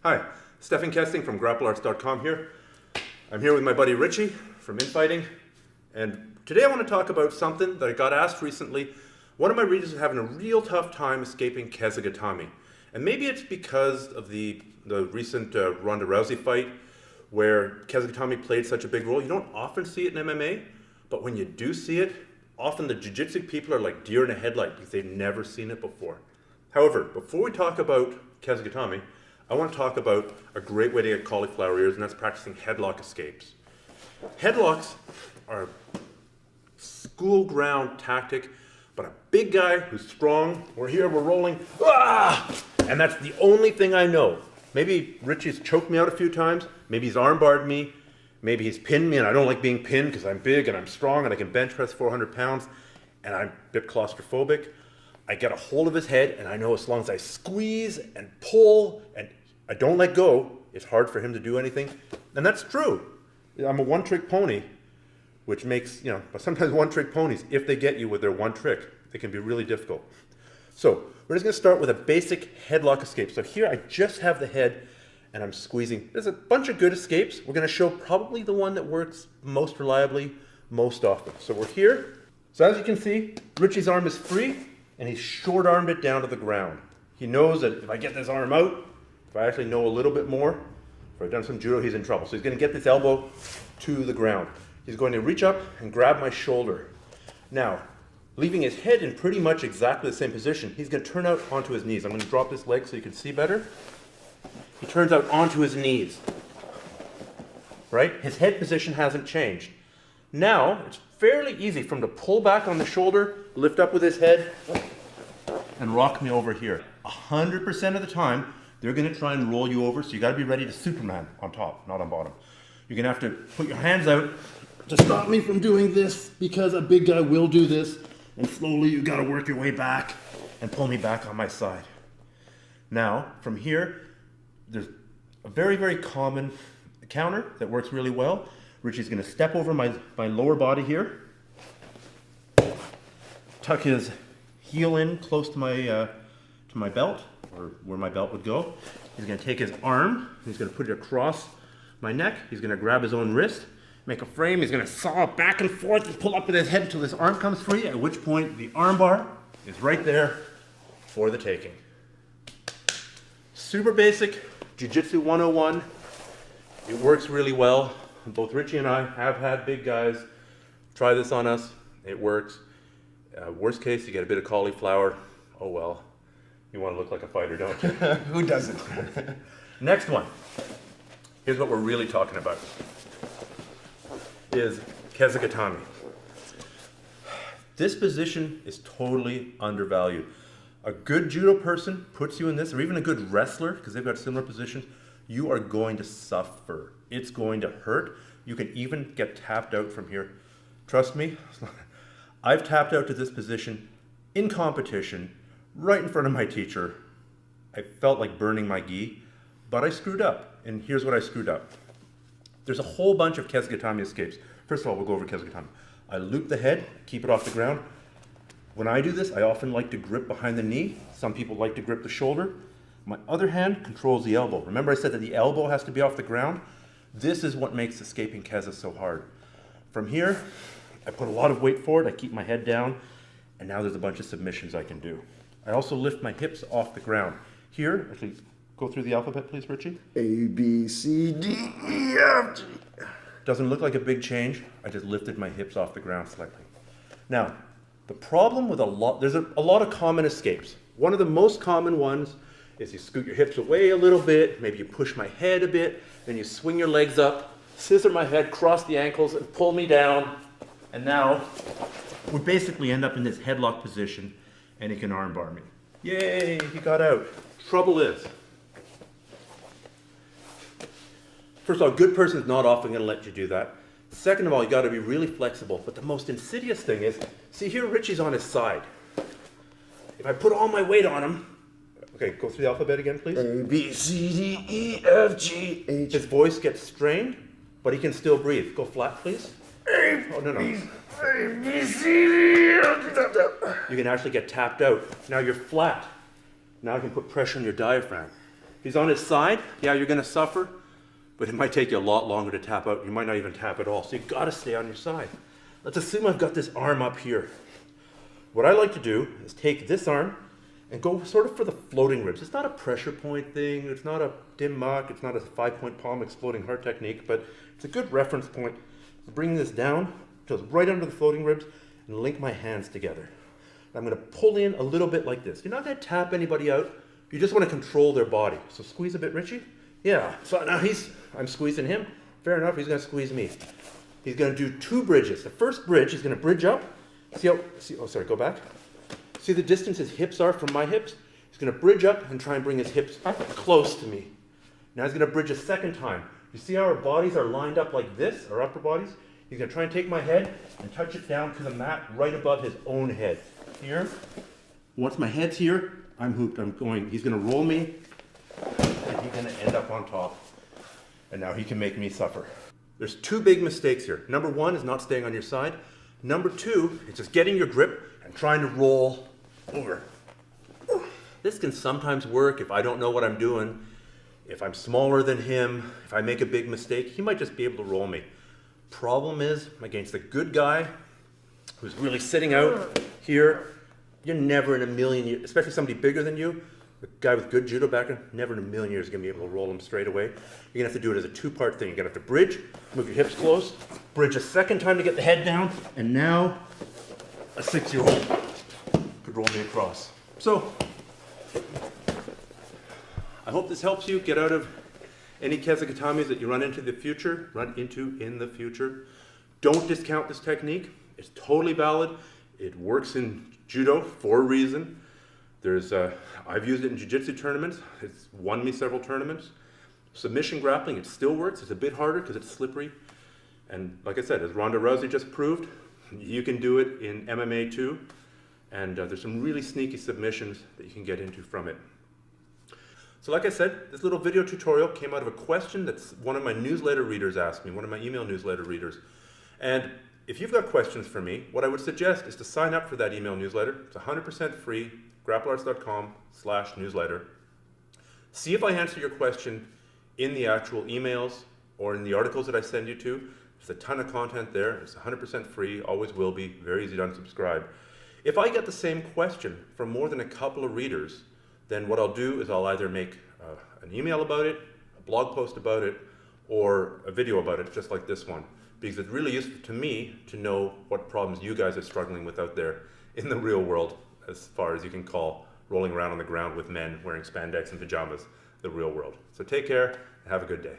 Hi, Stefan Kesting from grapplearts.com here. I'm here with my buddy Richie from Infighting, and today I want to talk about something that I got asked recently. One of my readers is having a real tough time escaping Kesa Gatame. And maybe it's because of the recent Ronda Rousey fight where Kesa Gatame played such a big role. You don't often see it in MMA, but when you do see it, often the jiu-jitsu people are like deer in a headlight because they've never seen it before. However, before we talk about Kesa Gatame, I want to talk about a great way to get cauliflower ears, and that's practicing headlock escapes. Headlocks are a school ground tactic, but a big guy who's strong, we're here, we're rolling, and that's the only thing I know. Maybe Richie's choked me out a few times, maybe he's armbarred me, maybe he's pinned me, and I don't like being pinned because I'm big and I'm strong and I can bench press 400 pounds, and I'm a bit claustrophobic. I get a hold of his head, and I know as long as I squeeze and pull and I don't let go, it's hard for him to do anything. And that's true. I'm a one-trick pony, which makes, but sometimes one-trick ponies, if they get you with their one trick, they can be really difficult. So we're just going to start with a basic headlock escape. So here I just have the head, and I'm squeezing. There's a bunch of good escapes. We're going to show probably the one that works most reliably, most often. So we're here. So as you can see, Richie's arm is free, and he's short-armed it down to the ground. He knows that if I get this arm out, if I actually know a little bit more, if I've done some judo, he's in trouble. So he's going to get this elbow to the ground. He's going to reach up and grab my shoulder. Now, leaving his head in pretty much exactly the same position, he's going to turn out onto his knees. I'm going to drop this leg so you can see better. He turns out onto his knees. Right? His head position hasn't changed. Now, it's fairly easy for him to pull back on the shoulder, lift up with his head, and rock me over here. 100% of the time, they're going to try and roll you over, so you got to be ready to Superman on top, not on bottom. You're going to have to put your hands out to stop me from doing this, because a big guy will do this, and slowly you got to work your way back and pull me back on my side. Now, from here, there's a very, very common counter that works really well. Richie's going to step over my lower body here, tuck his heel in close to my belt, or where my belt would go. He's going to take his arm, he's going to put it across my neck, he's going to grab his own wrist, make a frame, he's going to saw back and forth and pull up with his head until his arm comes free, at which point the arm bar is right there for the taking. Super basic, Jiu-Jitsu 101. It works really well. Both Richie and I have had big guys try this on us. It works. Worst case, you get a bit of cauliflower. Oh well. You want to look like a fighter, don't you? Who doesn't? Next one. Here's what we're really talking about. Is Kesa Gatame. This position is totally undervalued. A good judo person puts you in this, or even a good wrestler, because they've got similar positions, you are going to suffer. It's going to hurt. You can even get tapped out from here. Trust me, I've tapped out to this position in competition, right in front of my teacher. I felt like burning my gi, but I screwed up. And here's what I screwed up. There's a whole bunch of Kesa Gatame escapes. First of all, we'll go over Kesa Gatame. I loop the head, keep it off the ground. When I do this, I often like to grip behind the knee. Some people like to grip the shoulder. My other hand controls the elbow. Remember I said that the elbow has to be off the ground? This is what makes escaping Kesa so hard. From here, I put a lot of weight forward, I keep my head down, and now there's a bunch of submissions I can do. I also lift my hips off the ground. Here, actually, go through the alphabet, please, Richie. A, B, C, D, E, F, G. Doesn't look like a big change. I just lifted my hips off the ground slightly. Now, the problem with there's a lot of common escapes. One of the most common ones is you scoot your hips away a little bit, maybe you push my head a bit, then you swing your legs up, scissor my head, cross the ankles, and pull me down. And now, we basically end up in this headlock position, and he can armbar me. Yay, he got out. Trouble is, first of all, a good person is not often going to let you do that. Second of all, you got to be really flexible. But the most insidious thing is, see here, Richie's on his side. If I put all my weight on him, okay, go through the alphabet again, please. A, B, C, D, E, F, G, H. His voice gets strained, but he can still breathe. Go flat, please. Oh, no. A, B, C, D, E, F, G. You can actually get tapped out. Now you're flat. Now I can put pressure on your diaphragm. he's on his side, yeah, you're gonna suffer, but it might take you a lot longer to tap out. You might not even tap at all, so you gotta stay on your side. Let's assume I've got this arm up here. What I like to do is take this arm and go sort of for the floating ribs. It's not a pressure point thing, it's not a dim mak, it's not a 5-point palm exploding heart technique, but it's a good reference point. Bring this down, just right under the floating ribs, and link my hands together. I'm gonna pull in a little bit like this. You're not gonna tap anybody out, you just wanna control their body. So squeeze a bit, Richie. Yeah, so now I'm squeezing him. Fair enough, he's gonna squeeze me. He's gonna do 2 bridges. The first bridge, he's gonna bridge up. Go back. See the distance his hips are from my hips? He's gonna bridge up and try and bring his hips close to me. Now he's gonna bridge a second time. You see how our bodies are lined up like this, our upper bodies? He's gonna try and take my head and touch it down to the mat right above his own head. Here. Once my head's here, I'm hooked, I'm going. He's gonna roll me, and he's gonna end up on top. And now he can make me suffer. There's 2 big mistakes here. Number 1 is not staying on your side. Number 2 is just getting your grip and trying to roll over. This can sometimes work if I don't know what I'm doing. If I'm smaller than him, if I make a big mistake, he might just be able to roll me. Problem is, against a good guy who's really sitting out here, you're never in a million years, especially somebody bigger than you, a guy with good judo background, never in a million years is going to be able to roll him straight away. You're going to have to do it as a 2-part thing. You're going to have to bridge, move your hips close, bridge a second time to get the head down, and now a 6-year-old could roll me across. So, I hope this helps you get out of any Kesa Gatames that you run into in the future. Don't discount this technique. It's totally valid. It works in judo for a reason. I've used it in jiu-jitsu tournaments. It's won me several tournaments. Submission grappling, it still works. It's a bit harder because it's slippery. And like I said, as Ronda Rousey just proved, you can do it in MMA too. And there's some really sneaky submissions that you can get into from it. So like I said, this little video tutorial came out of a question that one of my newsletter readers asked me, one of my email newsletter readers. And if you've got questions for me, what I would suggest is to sign up for that email newsletter. It's 100% free, grapplearts.com/newsletter. See if I answer your question in the actual emails or in the articles that I send you to. There's a ton of content there. It's 100% free, always will be, very easy to unsubscribe. If I get the same question from more than a couple of readers, then what I'll do is I'll either make an email about it, a blog post about it, or a video about it, just like this one. Because it's really useful to me to know what problems you guys are struggling with out there in the real world, as far as you can call rolling around on the ground with men wearing spandex and pajamas the real world. So take care and have a good day.